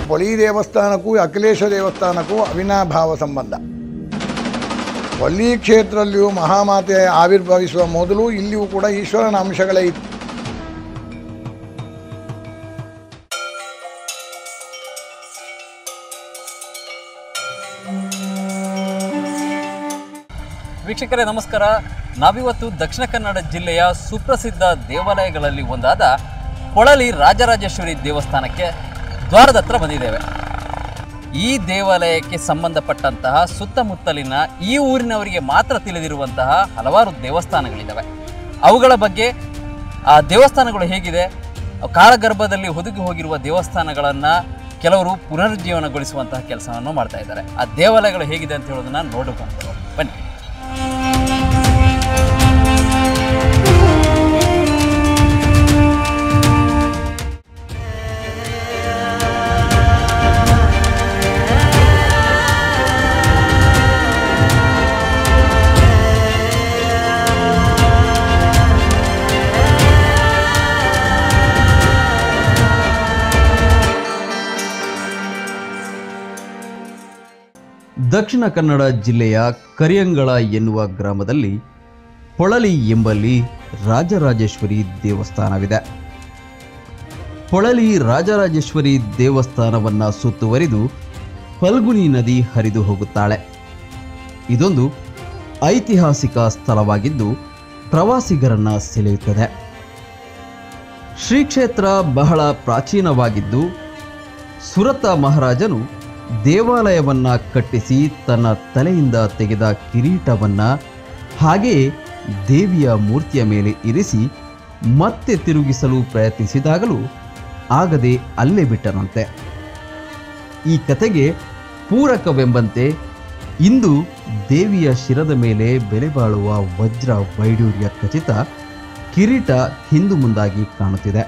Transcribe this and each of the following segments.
ಪೊಳಿ ದೇವಸ್ಥಾನಕ್ಕೂ ಅಖಿಲೇಶ್ವರ ದೇವಸ್ಥಾನಕ್ಕೂ ಅವಿನಾಭಾವ ಸಂಬಂಧ. ಪೊಳ್ಳಿ ಕ್ಷೇತ್ರದಲ್ಲಿಯೂ ಮಹಾಮಾತೆ ಆವಿರ್ಭವಿಸುವ ಮೊದಲು ಇಲ್ಲಿಯೂ ಕೂಡ ಈಶ್ವರನ ಅಂಶಗಳೇ ಇತ್ತು. ವೀಕ್ಷಕರೇ ನಮಸ್ಕಾರ. ನಾವಿವತ್ತು ದಕ್ಷಿಣ ಕನ್ನಡ ಜಿಲ್ಲೆಯ ಸುಪ್ರಸಿದ್ಧ ದೇವಾಲಯಗಳಲ್ಲಿ ಒಂದಾದ ಪೊಳಲಿ ರಾಜರಾಜೇಶ್ವರಿ ದೇವಸ್ಥಾನಕ್ಕೆ ದ್ವಾರದ ಹತ್ರ ಬಂದಿದ್ದೇವೆ. ಈ ದೇವಾಲಯಕ್ಕೆ ಸಂಬಂಧಪಟ್ಟಂತಹ ಸುತ್ತಮುತ್ತಲಿನ ಈ ಊರಿನವರಿಗೆ ಮಾತ್ರ ತಿಳಿದಿರುವಂತಹ ಹಲವಾರು ದೇವಸ್ಥಾನಗಳಿದ್ದಾವೆ. ಅವುಗಳ ಬಗ್ಗೆ, ಆ ದೇವಸ್ಥಾನಗಳು ಹೇಗಿದೆ, ಕಾಲಗರ್ಭದಲ್ಲಿ ಹುದುಗಿ ಹೋಗಿರುವ ದೇವಸ್ಥಾನಗಳನ್ನು ಕೆಲವರು ಪುನರುಜ್ಜೀವನಗೊಳಿಸುವಂತಹ ಕೆಲಸವನ್ನು ಮಾಡ್ತಾ ಇದ್ದಾರೆ. ಆ ದೇವಾಲಯಗಳು ಹೇಗಿದೆ ಅಂತ ಹೇಳೋದನ್ನು ನೋಡಿಕೊಂಡು ಬನ್ನಿ. ದಕ್ಷಿಣ ಕನ್ನಡ ಜಿಲ್ಲೆಯ ಕರಿಯಂಗಳ ಎನ್ನುವ ಗ್ರಾಮದಲ್ಲಿ ಪೊಳಲಿ ಎಂಬಲ್ಲಿ ರಾಜರಾಜೇಶ್ವರಿ ದೇವಸ್ಥಾನವಿದೆ. ಪೊಳಲಿ ರಾಜರಾಜೇಶ್ವರಿ ದೇವಸ್ಥಾನವನ್ನು ಸುತ್ತುವರಿದು ಫಲ್ಗುಣಿ ನದಿ ಹರಿದು ಹೋಗುತ್ತಾಳೆ. ಇದೊಂದು ಐತಿಹಾಸಿಕ ಸ್ಥಳವಾಗಿದ್ದು ಪ್ರವಾಸಿಗರನ್ನು ಸೆಳೆಯುತ್ತದೆ. ಶ್ರೀ ಕ್ಷೇತ್ರ ಬಹಳ ಪ್ರಾಚೀನವಾಗಿದ್ದು ಸುರತ ಮಹಾರಾಜನು ದೇವಾಲಯವನ್ನು ಕಟ್ಟಿಸಿ ತನ್ನ ತಲೆಯಿಂದ ತೆಗೆದ ಕಿರೀಟವನ್ನು ಹಾಗೆಯೇ ದೇವಿಯ ಮೂರ್ತಿಯ ಮೇಲೆ ಇರಿಸಿ ಮತ್ತೆ ತಿರುಗಿಸಲು ಪ್ರಯತ್ನಿಸಿದಾಗಲೂ ಆಗದೆ ಅಲ್ಲೇ ಬಿಟ್ಟನಂತೆ. ಈ ಕಥೆಗೆ ಪೂರಕವೆಂಬಂತೆ ಇಂದು ದೇವಿಯ ಶಿರದ ಮೇಲೆ ಬೆಲೆ ಬಾಳುವ ವಜ್ರ ವೈಡೂರ್ಯ ಖಚಿತ ಕಿರೀಟ ಹಿಂದು ಮುಂದಾಗಿ ಕಾಣುತ್ತಿದೆ.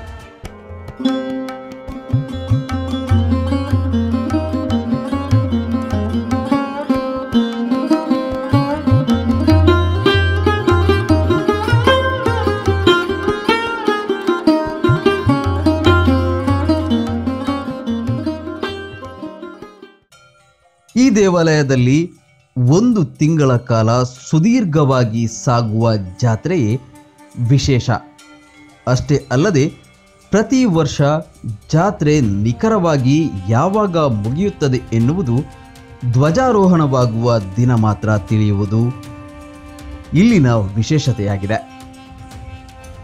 ಈ ದೇವಾಲಯದಲ್ಲಿ 1 ತಿಂಗಳ ಕಾಲ ಸುದೀರ್ಘವಾಗಿ ಸಾಗುವ ಜಾತ್ರೆಯೇ ವಿಶೇಷ. ಅಷ್ಟೇ ಅಲ್ಲದೆ ಪ್ರತಿ ವರ್ಷ ಜಾತ್ರೆ ನಿಖರವಾಗಿ ಯಾವಾಗ ಮುಗಿಯುತ್ತದೆ ಎನ್ನುವುದು ಧ್ವಜಾರೋಹಣವಾಗುವ ದಿನ ಮಾತ್ರ ತಿಳಿಯುವುದು ಇಲ್ಲಿನ ವಿಶೇಷತೆಯಾಗಿದೆ.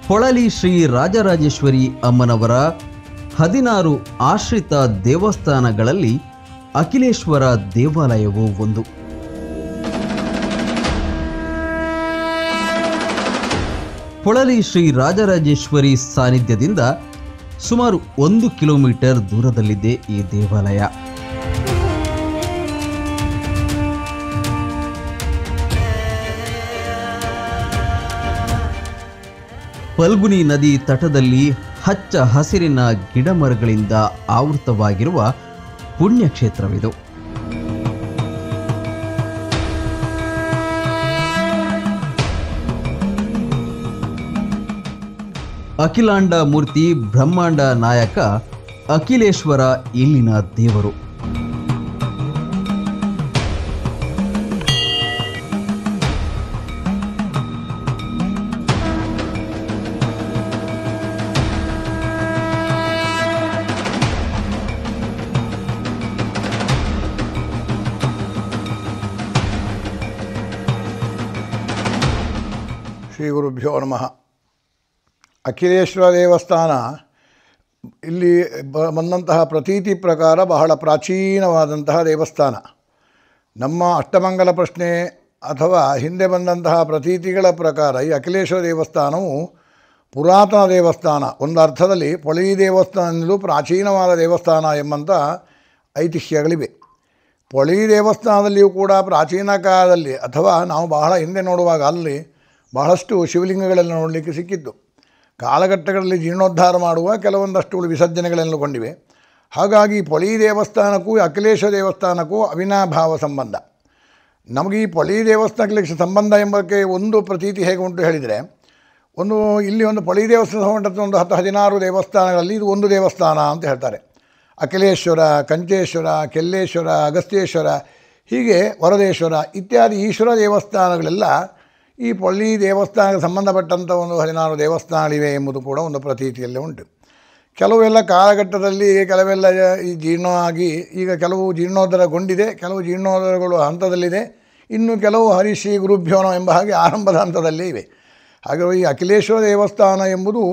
ಪೊಳಲಿ ಶ್ರೀ ರಾಜರಾಜೇಶ್ವರಿ ಅಮ್ಮನವರ 16 ಆಶ್ರಿತ ದೇವಸ್ಥಾನಗಳಲ್ಲಿ ಅಖಿಲೇಶ್ವರ ದೇವಾಲಯವೂ ಒಂದು. ಪೊಳಲಿ ಶ್ರೀ ರಾಜರಾಜೇಶ್ವರಿ ಸಾನ್ನಿಧ್ಯದಿಂದ ಸುಮಾರು 1 ಕಿಲೋಮೀಟರ್ ದೂರದಲ್ಲಿದೆ ಈ ದೇವಾಲಯ. ಫಲ್ಗುಣಿ ನದಿ ತಟದಲ್ಲಿ ಹಚ್ಚ ಹಸಿರಿನ ಗಿಡಮರಗಳಿಂದ ಆವೃತವಾಗಿರುವ ಪುಣ್ಯಕ್ಷೇತ್ರವಿದು. ಅಖಿಲಾಂಡ ಮೂರ್ತಿ ಬ್ರಹ್ಮಾಂಡ ನಾಯಕ ಅಖಿಲೇಶ್ವರ ಇಲ್ಲಿನ ದೇವರು. ಶ್ರೀ ಗುರುಭ್ಯೋ ನಮಃ. ಅಖಿಲೇಶ್ವರ ದೇವಸ್ಥಾನ ಇಲ್ಲಿ ಬಂದಂತಹ ಪ್ರತೀತಿ ಪ್ರಕಾರ ಬಹಳ ಪ್ರಾಚೀನವಾದಂತಹ ದೇವಸ್ಥಾನ. ನಮ್ಮ ಅಷ್ಟಮಂಗಲ ಪ್ರಶ್ನೆ ಅಥವಾ ಹಿಂದೆ ಬಂದಂತಹ ಪ್ರತೀತಿಗಳ ಪ್ರಕಾರ ಈ ಅಖಿಲೇಶ್ವರ ದೇವಸ್ಥಾನವು ಪುರಾತನ ದೇವಸ್ಥಾನ, ಒಂದು ಅರ್ಥದಲ್ಲಿ ಪೊಳಿ ದೇವಸ್ಥಾನದಲ್ಲೂ ಪ್ರಾಚೀನವಾದ ದೇವಸ್ಥಾನ ಎಂಬಂಥ ಐತಿಹ್ಯಗಳಿವೆ. ಪೊಳಿ ದೇವಸ್ಥಾನದಲ್ಲಿಯೂ ಕೂಡ ಪ್ರಾಚೀನ ಕಾಲದಲ್ಲಿ ಅಥವಾ ನಾವು ಬಹಳ ಹಿಂದೆ ನೋಡುವಾಗ ಅಲ್ಲಿ ಬಹಳಷ್ಟು ಶಿವಲಿಂಗಗಳನ್ನು ನೋಡಲಿಕ್ಕೆ ಸಿಕ್ಕಿತ್ತು. ಕಾಲಘಟ್ಟಗಳಲ್ಲಿ ಜೀರ್ಣೋದ್ಧಾರ ಮಾಡುವ ಕೆಲವೊಂದಷ್ಟು ವಿಸರ್ಜನೆಗಳನ್ನೊಳಗೊಂಡಿವೆ. ಹಾಗಾಗಿ ಪೊಳಿ ದೇವಸ್ಥಾನಕ್ಕೂ ಅಖಿಲೇಶ್ವರ ದೇವಸ್ಥಾನಕ್ಕೂ ಅವಿನಾಭಾವ ಸಂಬಂಧ. ನಮಗೆ ಈ ಪೊಳಿ ದೇವಸ್ಥಾನಕ್ಕೆ ಸಂಬಂಧ ಎಂಬಕ್ಕೆ ಒಂದು ಪ್ರತೀತಿ ಹೇಗೆ ಉಂಟು ಹೇಳಿದರೆ, ಇಲ್ಲಿ ಒಂದು ಪೊಳಿ ದೇವಸ್ಥಾನ ಒಂದು 10-16 ದೇವಸ್ಥಾನಗಳಲ್ಲಿ ಇದು ಒಂದು ದೇವಸ್ಥಾನ ಅಂತ ಹೇಳ್ತಾರೆ. ಅಖಿಲೇಶ್ವರ, ಕಂಚೇಶ್ವರ, ಕೆಲ್ಲೇಶ್ವರ, ಅಗಸ್ತ್ಯೇಶ್ವರ, ಹೀಗೆ ವರದೇಶ್ವರ ಇತ್ಯಾದಿ ಈಶ್ವರ ದೇವಸ್ಥಾನಗಳೆಲ್ಲ ಈ ಪೊಳ್ಳಿ ದೇವಸ್ಥಾನಕ್ಕೆ ಸಂಬಂಧಪಟ್ಟಂಥ ಒಂದು 16 ದೇವಸ್ಥಾನಗಳಿವೆ ಎಂಬುದು ಕೂಡ ಒಂದು ಪ್ರತೀತಿಯಲ್ಲಿ ಉಂಟು. ಕೆಲವೆಲ್ಲ ಕಾಲಘಟ್ಟದಲ್ಲಿ ಕೆಲವೆಲ್ಲ ಈ ಜೀರ್ಣ ಆಗಿ ಈಗ ಕೆಲವು ಜೀರ್ಣೋದ್ಧಾರಗೊಂಡಿದೆ, ಕೆಲವು ಜೀರ್ಣೋದ್ಧಾರಗಳು ಹಂತದಲ್ಲಿದೆ, ಇನ್ನು ಕೆಲವು ಹರಿಶ್ರೀ ಗುರುಭ್ಯೋನೋ ಎಂಬ ಹಾಗೆ ಆರಂಭದ ಹಂತದಲ್ಲೇ ಇವೆ. ಹಾಗೆ ಈ ಅಖಿಲೇಶ್ವರ ದೇವಸ್ಥಾನ ಎಂಬುದು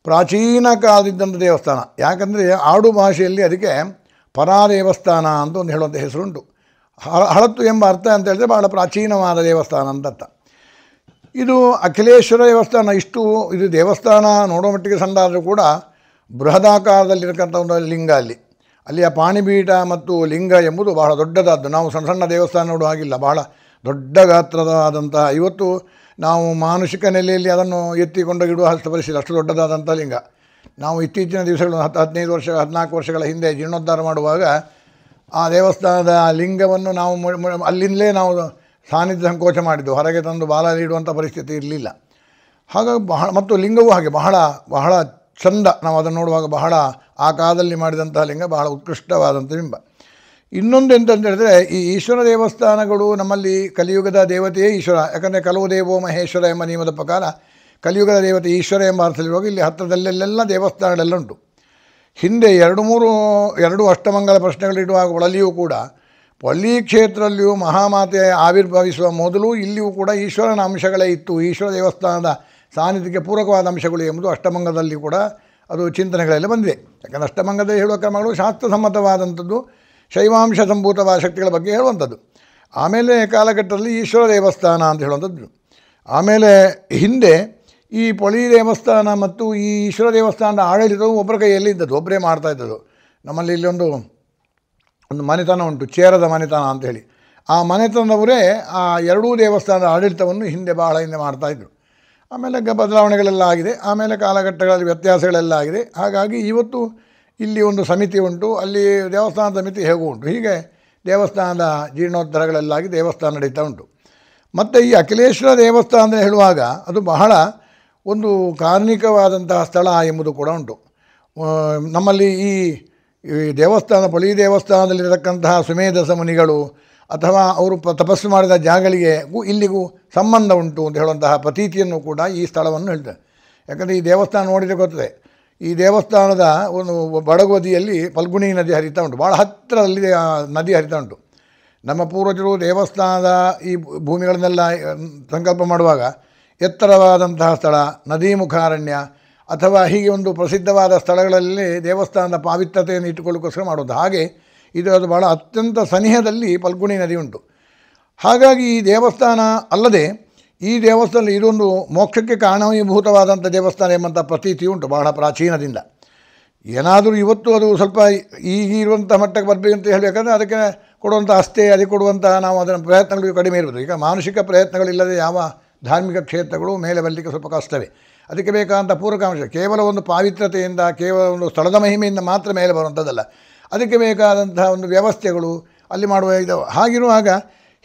ಪ್ರಾಚೀನ ಕಾಲದಿದ್ದಂಥ ದೇವಸ್ಥಾನ. ಯಾಕಂದರೆ ಆಡು ಭಾಷೆಯಲ್ಲಿ ಅದಕ್ಕೆ ಪರಾ ದೇವಸ್ಥಾನ ಅಂತ ಒಂದು ಹೇಳುವಂಥ ಹೆಸರುಂಟು. ಹಳತ್ತು ಎಂಬ ಅರ್ಥ ಅಂತ ಹೇಳಿದ್ರೆ ಭಾಳ ಪ್ರಾಚೀನವಾದ ದೇವಸ್ಥಾನ ಅಂತ. ಇದು ಅಖಿಲೇಶ್ವರ ದೇವಸ್ಥಾನ. ಇದು ದೇವಸ್ಥಾನ ನೋಡೋ ಮಟ್ಟಿಗೆ ಸಣ್ಣ ಆದರೂ ಕೂಡ ಬೃಹದಾಕಾರದಲ್ಲಿರತಕ್ಕಂಥ ಒಂದು ಲಿಂಗ ಅಲ್ಲಿಯ ಪಾಣಿಪೀಠ ಮತ್ತು ಲಿಂಗ ಎಂಬುದು ಬಹಳ ದೊಡ್ಡದಾದ್ದು. ನಾವು ಸಣ್ಣ ಸಣ್ಣ ದೇವಸ್ಥಾನ ನೋಡುವ ಹಾಗಿಲ್ಲ, ಬಹಳ ದೊಡ್ಡ ಗಾತ್ರದಾದಂತಹ, ಇವತ್ತು ನಾವು ಮಾನುಷಿಕ ನೆಲೆಯಲ್ಲಿ ಅದನ್ನು ಎತ್ತಿಕೊಂಡೋಗಿಡುವ ಪರಿಸ್ಥಿತಿ, ಅಷ್ಟು ದೊಡ್ಡದಾದಂಥ ಲಿಂಗ. ನಾವು ಇತ್ತೀಚಿನ ದಿವಸಗಳು 15 ವರ್ಷ 14 ವರ್ಷಗಳ ಹಿಂದೆ ಜೀರ್ಣೋದ್ಧಾರ ಮಾಡುವಾಗ ಆ ದೇವಸ್ಥಾನದ ಲಿಂಗವನ್ನು ನಾವು ಅಲ್ಲಿಂದಲೇ ನಾವು ಸಾನ್ನಿಧ್ಯ ಸಂಕೋಚ ಮಾಡಿದ್ದು, ಹೊರಗೆ ತಂದು ಬಾಲಲ್ಲಿ ಇಡುವಂಥ ಪರಿಸ್ಥಿತಿ ಇರಲಿಲ್ಲ. ಹಾಗಾಗಿ ಮತ್ತು ಲಿಂಗವೂ ಹಾಗೆ ಬಹಳ ಚಂದ. ನಾವು ಅದನ್ನು ನೋಡುವಾಗ ಬಹಳ ಆ ಕಾಲದಲ್ಲಿ ಮಾಡಿದಂಥ ಲಿಂಗ ಬಹಳ ಉತ್ಕೃಷ್ಟವಾದಂಥ ಬಿಂಬ. ಇನ್ನೊಂದು ಎಂತಂತ ಹೇಳಿದ್ರೆ, ಈ ಈಶ್ವರ ದೇವಸ್ಥಾನಗಳು ನಮ್ಮಲ್ಲಿ ಕಲಿಯುಗದ ದೇವತೆಯೇ ಈಶ್ವರ. ಯಾಕಂದರೆ ಕಲವು ದೇವೋ ಮಹೇಶ್ವರ ಎಂಬ ನಿಯಮದ ಪ್ರಕಾರ ಕಲಿಯುಗದ ದೇವತೆ ಈಶ್ವರ ಎಂಬ ಅರ್ಥದಲ್ಲಿರುವಾಗ ಇಲ್ಲಿ ಹತ್ತಿರದಲ್ಲೆಲ್ಲ ದೇವಸ್ಥಾನಗಳೆಲ್ಲ ಉಂಟು. ಹಿಂದೆ 2 ಅಷ್ಟಮಂಗಲ ಪ್ರಶ್ನೆಗಳಿಡುವಾಗ ಒಳಲಿಯೂ ಕೂಡ ಪೊಳ್ಳಿ ಕ್ಷೇತ್ರದಲ್ಲಿಯೂ ಮಹಾಮಾತೆ ಆವಿರ್ಭವಿಸುವ ಮೊದಲು ಇಲ್ಲಿಯೂ ಕೂಡ ಈಶ್ವರನ ಅಂಶಗಳೇ ಇತ್ತು. ಈಶ್ವರ ದೇವಸ್ಥಾನದ ಸಾನ್ನಿಧ್ಯಕ್ಕೆ ಪೂರಕವಾದ ಅಂಶಗಳು ಎಂಬುದು ಅಷ್ಟಮಂಗದಲ್ಲಿ ಕೂಡ ಅದು ಚಿಂತನೆಗಳೆಲ್ಲ ಬಂದಿದೆ. ಯಾಕಂದರೆ ಅಷ್ಟಮಂಗದಲ್ಲಿ ಹೇಳುವ ಕ್ರಮಗಳು ಶಾಸ್ತ್ರಸಮ್ಮತವಾದಂಥದ್ದು, ಶೈವಾಂಶ ಸಂಭೂತವಾದ ಶಕ್ತಿಗಳ ಬಗ್ಗೆ ಹೇಳುವಂಥದ್ದು. ಆಮೇಲೆ ಕಾಲಘಟ್ಟದಲ್ಲಿ ಈಶ್ವರ ದೇವಸ್ಥಾನ ಅಂತ ಹೇಳುವಂಥದ್ದು. ಆಮೇಲೆ ಹಿಂದೆ ಈ ಪೊಳಿ ದೇವಸ್ಥಾನ ಮತ್ತು ಈ ಈಶ್ವರ ದೇವಸ್ಥಾನದ ಆಡಳಿತವು ಒಬ್ಬರ ಕೈಯಲ್ಲಿ ಇದ್ದದ್ದು, ಒಬ್ಬರೇ ಮಾಡ್ತಾಯಿದ್ದದು. ನಮ್ಮಲ್ಲಿ ಇಲ್ಲಿ ಒಂದು ಮನೆತನ ಉಂಟು, ಚೇರದ ಮನೆತನ ಅಂಥೇಳಿ. ಆ ಮನೆತನದವರೇ ಆ 2 ದೇವಸ್ಥಾನದ ಆಡಳಿತವನ್ನು ಬಹಳ ಹಿಂದೆ ಮಾಡ್ತಾಯಿದ್ರು. ಆಮೇಲೆ ಬದಲಾವಣೆಗಳೆಲ್ಲ ಆಗಿದೆ, ಆಮೇಲೆ ಕಾಲಘಟ್ಟಗಳಲ್ಲಿ ವ್ಯತ್ಯಾಸಗಳೆಲ್ಲ ಆಗಿದೆ. ಹಾಗಾಗಿ ಇವತ್ತು ಇಲ್ಲಿ ಒಂದು ಸಮಿತಿ ಉಂಟು, ಅಲ್ಲಿ ದೇವಸ್ಥಾನದ ಸಮಿತಿ ಹೇಗೂ ಉಂಟು. ಹೀಗೆ ದೇವಸ್ಥಾನದ ಜೀರ್ಣೋದ್ಧಾರಗಳೆಲ್ಲಾಗಿ ದೇವಸ್ಥಾನ ನಡೀತಾ ಉಂಟು. ಮತ್ತು ಈ ಅಖಿಲೇಶ್ವರ ದೇವಸ್ಥಾನ ಅಂತ ಹೇಳುವಾಗ ಅದು ಬಹಳ ಒಂದು ಕಾರ್ಣಿಕವಾದಂತಹ ಸ್ಥಳ ಎಂಬುದು ಕೂಡ ಉಂಟು. ನಮ್ಮಲ್ಲಿ ಈ ದೇವಸ್ಥಾನ ಪೊಳಿ ದೇವಸ್ಥಾನದಲ್ಲಿರತಕ್ಕಂತಹ ಸುಮೇಧಸ ಮುನಿಗಳು ಅಥವಾ ಅವರು ತಪಸ್ಸು ಮಾಡಿದ ಜಾಗಗಳಿಗೆ ಇಲ್ಲಿಗೂ ಸಂಬಂಧ ಉಂಟು ಅಂತ ಹೇಳುವಂತಹ ಪ್ರತೀತಿಯನ್ನು ಕೂಡ ಈ ಸ್ಥಳವನ್ನು ಹೇಳ್ತಾರೆ. ಯಾಕಂದರೆ ಈ ದೇವಸ್ಥಾನ ನೋಡಿದರೆ ಗೊತ್ತದೆ, ಈ ದೇವಸ್ಥಾನದ ಒಂದು ಬಡಗುದಿಯಲ್ಲಿ ಫಲ್ಗುಣಿ ನದಿ ಹರಿತಾ ಉಂಟು, ಭಾಳ ಹತ್ತಿರದಲ್ಲಿ ಆ ನದಿ ಹರಿತಾ ಉಂಟು. ನಮ್ಮ ಪೂರ್ವಜರು ದೇವಸ್ಥಾನದ ಈ ಭೂಮಿಗಳನ್ನೆಲ್ಲ ಸಂಕಲ್ಪ ಮಾಡುವಾಗ ಎತ್ತರವಾದಂತಹ ಸ್ಥಳ, ನದಿ ಮುಖಾರಣ್ಯ ಅಥವಾ ಹೀಗೆ ಒಂದು ಪ್ರಸಿದ್ಧವಾದ ಸ್ಥಳಗಳಲ್ಲಿ ದೇವಸ್ಥಾನದ ಪಾವಿತ್ರತೆಯನ್ನು ಇಟ್ಟುಕೊಳ್ಳೋಕ್ಕೋಸ್ಕರ ಮಾಡೋದು. ಹಾಗೆ ಅದು ಭಾಳ ಅತ್ಯಂತ ಸನಿಹದಲ್ಲಿ ಫಲ್ಗುಣಿ ನದಿ ಉಂಟು. ಹಾಗಾಗಿ ಈ ದೇವಸ್ಥಾನ ಅಲ್ಲದೆ ಈ ದೇವಸ್ಥಾನ ಇದೊಂದು ಮೋಕ್ಷಕ್ಕೆ ಕಾರಣೀಭೂತವಾದಂಥ ದೇವಸ್ಥಾನ ಎಂಬಂಥ ಪ್ರತೀತಿ ಉಂಟು ಬಹಳ ಪ್ರಾಚೀನದಿಂದ. ಏನಾದರೂ ಇವತ್ತು ಅದು ಸ್ವಲ್ಪ ಈಗಿರುವಂಥ ಮಟ್ಟಕ್ಕೆ ಬರಬೇಕಂತ ಹೇಳಬೇಕಂದ್ರೆ ಅದಕ್ಕೆ ಕೊಡುವಂಥ ಅಷ್ಟೇ, ಅದಕ್ಕೆ ಕೊಡುವಂಥ ನಾವು ಅದನ್ನು ಪ್ರಯತ್ನಗಳು ಕಡಿಮೆ ಇರ್ಬೋದು. ಈಗ ಮಾನಸಿಕ ಪ್ರಯತ್ನಗಳಿಲ್ಲದೆ ಯಾವ ಧಾರ್ಮಿಕ ಕ್ಷೇತ್ರಗಳು ಮೇಲೆ ಬರಲಿಕ್ಕೆ ಸ್ವಲ್ಪ ಕಷ್ಟವೇ. ಅದಕ್ಕೆ ಬೇಕಾದಂಥ ಪೂರಕಾಂಶ ಕೇವಲ ಒಂದು ಪಾವಿತ್ರತೆಯಿಂದ, ಕೇವಲ ಒಂದು ಸ್ಥಳದ ಮಹಿಮೆಯಿಂದ ಮಾತ್ರ ಮೇಲೆ ಬರುವಂಥದ್ದಲ್ಲ. ಅದಕ್ಕೆ ಬೇಕಾದಂತಹ ಒಂದು ವ್ಯವಸ್ಥೆಗಳು ಅಲ್ಲಿ ಮಾಡುವ ಇದ್ದಾವೆ. ಹಾಗಿರುವಾಗ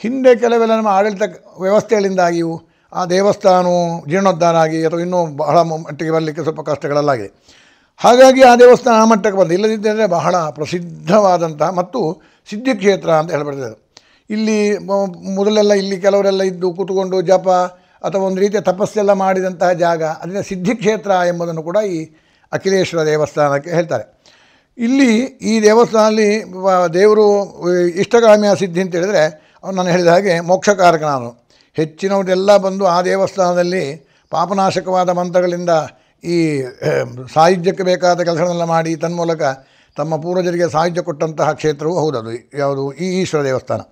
ಹಿಂದೆ ಕೆಲವೆಲ್ಲ ನಮ್ಮ ಆಡಳಿತ ವ್ಯವಸ್ಥೆಗಳಿಂದಾಗಿಯೂ ಆ ದೇವಸ್ಥಾನವು ಜೀರ್ಣೋದ್ಧಾರ ಆಗಿ ಅಥವಾ ಇನ್ನೂ ಬಹಳ ಮಟ್ಟಿಗೆ ಬರಲಿಕ್ಕೆ ಸ್ವಲ್ಪ ಕಷ್ಟಗಳಲ್ಲಾಗಿದೆ. ಹಾಗಾಗಿ ಆ ದೇವಸ್ಥಾನ ಆ ಮಟ್ಟಕ್ಕೆ ಬಂದು, ಇಲ್ಲದಿದ್ದರೆ ಬಹಳ ಪ್ರಸಿದ್ಧವಾದಂತಹ ಮತ್ತು ಸಿದ್ಧಿಕ್ಷೇತ್ರ ಅಂತ ಹೇಳ್ಬಿಡ್ತಾರೆ. ಇಲ್ಲಿ ಮೊದಲೆಲ್ಲ ಇಲ್ಲಿ ಕೆಲವರೆಲ್ಲ ಇದ್ದು ಕೂತ್ಕೊಂಡು ಜಪ ಅಥವಾ ಒಂದು ರೀತಿಯ ತಪಸ್ಸೆಲ್ಲ ಮಾಡಿದಂತಹ ಜಾಗ, ಅದರಿಂದ ಸಿದ್ಧಿಕ್ಷೇತ್ರ ಎಂಬುದನ್ನು ಕೂಡ ಈ ಅಖಿಲೇಶ್ವರ ದೇವಸ್ಥಾನಕ್ಕೆ ಹೇಳ್ತಾರೆ. ಇಲ್ಲಿ ಈ ದೇವಸ್ಥಾನದಲ್ಲಿ ದೇವರು ಇಷ್ಟಗಾಮಿಯ ಸಿದ್ಧಿ ಅಂತ ಹೇಳಿದರೆ ನಾನು ಹೇಳಿದ ಹಾಗೆ ಮೋಕ್ಷಕಾರಕ. ನಾನು ಹೆಚ್ಚಿನವರೆಲ್ಲ ಬಂದು ಆ ದೇವಸ್ಥಾನದಲ್ಲಿ ಪಾಪನಾಶಕವಾದ ಮಂತ್ರಗಳಿಂದ ಈ ಸಾಹಿತ್ಯಕ್ಕೆ ಬೇಕಾದ ಕೆಲಸಗಳನ್ನೆಲ್ಲ ಮಾಡಿ ತನ್ಮೂಲಕ ತಮ್ಮ ಪೂರ್ವಜರಿಗೆ ಸಾಹಿತ್ಯ ಕೊಟ್ಟಂತಹ ಕ್ಷೇತ್ರವೂ ಹೌದದು. ಯಾವುದು ಈ ಈಶ್ವರ ದೇವಸ್ಥಾನ.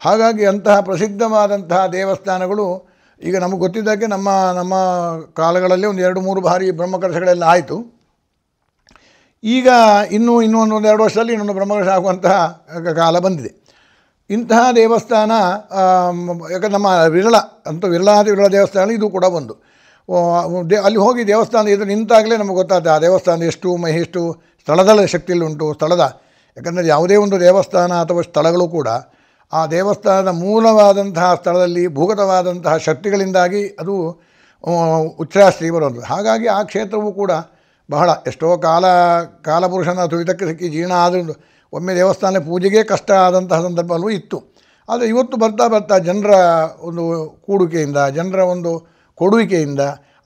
ಹಾಗಾಗಿ ಅಂತಹ ಪ್ರಸಿದ್ಧವಾದಂತಹ ದೇವಸ್ಥಾನಗಳು ಈಗ ನಮಗೆ ಗೊತ್ತಿದ್ದಕ್ಕೆ ನಮ್ಮ ಕಾಲಗಳಲ್ಲಿ ಒಂದು 2-3 ಬಾರಿ ಬ್ರಹ್ಮಕಲಶಗಳೆಲ್ಲ ಆಯಿತು. ಈಗ ಇನ್ನೂ ಒಂದು 2 ವರ್ಷದಲ್ಲಿ ಇನ್ನೊಂದು ಬ್ರಹ್ಮಕಲಶ ಆಗುವಂತಹ ಕಾಲ ಬಂದಿದೆ. ಇಂತಹ ದೇವಸ್ಥಾನ ಯಾಕಂದ್ರೆ ನಮ್ಮ ವಿರಳಾದಿ ವಿರಳ ದೇವಸ್ಥಾನ ಇದು ಕೂಡ ಒಂದು. ಅಲ್ಲಿ ಹೋಗಿ ದೇವಸ್ಥಾನ ಎದುರು ನಿಂತಾಗಲೇ ನಮಗೆ ಗೊತ್ತಾಗುತ್ತೆ ಆ ದೇವಸ್ಥಾನ ಎಷ್ಟು ಸ್ಥಳದ ಶಕ್ತಿಯಲ್ಲಿ ಉಂಟು. ಯಾಕಂದರೆ ಯಾವುದೇ ಒಂದು ದೇವಸ್ಥಾನ ಅಥವಾ ಸ್ಥಳಗಳು ಕೂಡ ಆ ದೇವಸ್ಥಾನದ ಮೂಲವಾದಂತಹ ಸ್ಥಳದಲ್ಲಿ ಭೂಗತವಾದಂತಹ ಶಕ್ತಿಗಳಿಂದಾಗಿ ಅದು ಉಚ್ಛ್ರಾಸ್ತಿ ಬರುವಂಥದ್ದು. ಹಾಗಾಗಿ ಆ ಕ್ಷೇತ್ರವೂ ಕೂಡ ಬಹಳ ಎಷ್ಟೋ ಕಾಲಪುರುಷನ ತುಳಿತಕ್ಕೆ ಸಿಕ್ಕಿ ಜೀರ್ಣ ಆದರೂ ಒಮ್ಮೆ ದೇವಸ್ಥಾನ ಪೂಜೆಗೆ ಕಷ್ಟ ಆದಂತಹ ಸಂದರ್ಭವೂ ಇತ್ತು. ಆದರೆ ಇವತ್ತು ಬರ್ತಾ ಜನರ ಒಂದು ಕೂಡುವಿಕೆಯಿಂದ, ಜನರ ಒಂದು ಕೊಡುವಿಕೆಯಿಂದ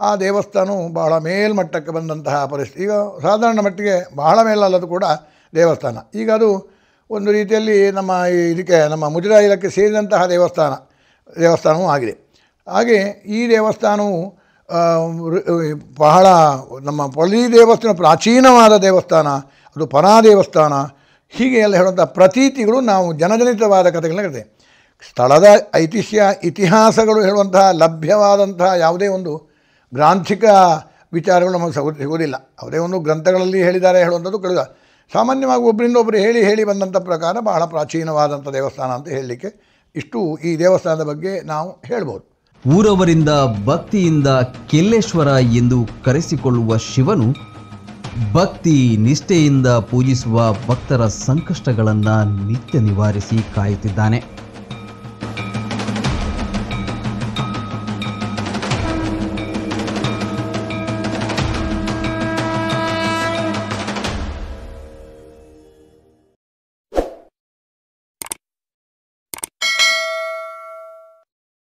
ಆ ದೇವಸ್ಥಾನವು ಬಹಳ ಮೇಲ್ಮಟ್ಟಕ್ಕೆ ಬಂದಂತಹ ಪರಿಸ್ಥಿತಿ. ಈಗ ಸಾಧಾರಣ ಮಟ್ಟಿಗೆ ಬಹಳ ಮೇಲಲ್ಲದು ಕೂಡ ದೇವಸ್ಥಾನ. ಈಗ ಅದು ಒಂದು ರೀತಿಯಲ್ಲಿ ನಮ್ಮ ಮುಜರಾಯಿ ಇಲಾಖೆ ಸೇರಿದಂತಹ ದೇವಸ್ಥಾನವೂ ಆಗಿದೆ. ಹಾಗೆ ಈ ದೇವಸ್ಥಾನವು ಬಹಳ ನಮ್ಮ ಪೊಳಲಿ ದೇವಸ್ಥಾನ ಪ್ರಾಚೀನವಾದ ದೇವಸ್ಥಾನ, ಅದು ಪರಾ ದೇವಸ್ಥಾನ, ಹೀಗೆ ಎಲ್ಲ ಹೇಳುವಂಥ ಪ್ರತೀತಿಗಳು ನಾವು ಜನಜನಿತವಾದ ಕಥೆಗಳನ್ನ ಹೇಳ್ತೇವೆ. ಸ್ಥಳದ ಇತಿಹಾಸಗಳು ಹೇಳುವಂತಹ ಲಭ್ಯವಾದಂತಹ ಯಾವುದೇ ಒಂದು ಗ್ರಾಂಥಿಕ ವಿಚಾರಗಳು ನಮಗೆ ಸಿಗೋದಿಲ್ಲ. ಯಾವುದೇ ಒಂದು ಗ್ರಂಥಗಳಲ್ಲಿ ಹೇಳಿದ್ದಾರೆ ಹೇಳುವಂಥದ್ದು ಕೇಳಿದ ಸಾಮಾನ್ಯವಾಗಿ ಒಬ್ಬರಿಂದ ಒಬ್ಬರು ಹೇಳಿ ಬಂದಂಥ ಪ್ರಕಾರ ಬಹಳ ಪ್ರಾಚೀನವಾದಂಥ ದೇವಸ್ಥಾನ ಅಂತ ಹೇಳಲಿಕ್ಕೆ ಇಷ್ಟು ಈ ದೇವಸ್ಥಾನದ ಬಗ್ಗೆ ನಾವು ಹೇಳ್ಬೋದು. ಊರವರಿಂದ ಭಕ್ತಿಯಿಂದ ಕೆಲ್ಲೇಶ್ವರ ಎಂದು ಕರೆಸಿಕೊಳ್ಳುವ ಶಿವನು ಭಕ್ತಿ ನಿಷ್ಠೆಯಿಂದ ಪೂಜಿಸುವ ಭಕ್ತರ ಸಂಕಷ್ಟಗಳನ್ನು ನಿತ್ಯ ನಿವಾರಿಸಿ ಕಾಯುತ್ತಿದ್ದಾನೆ.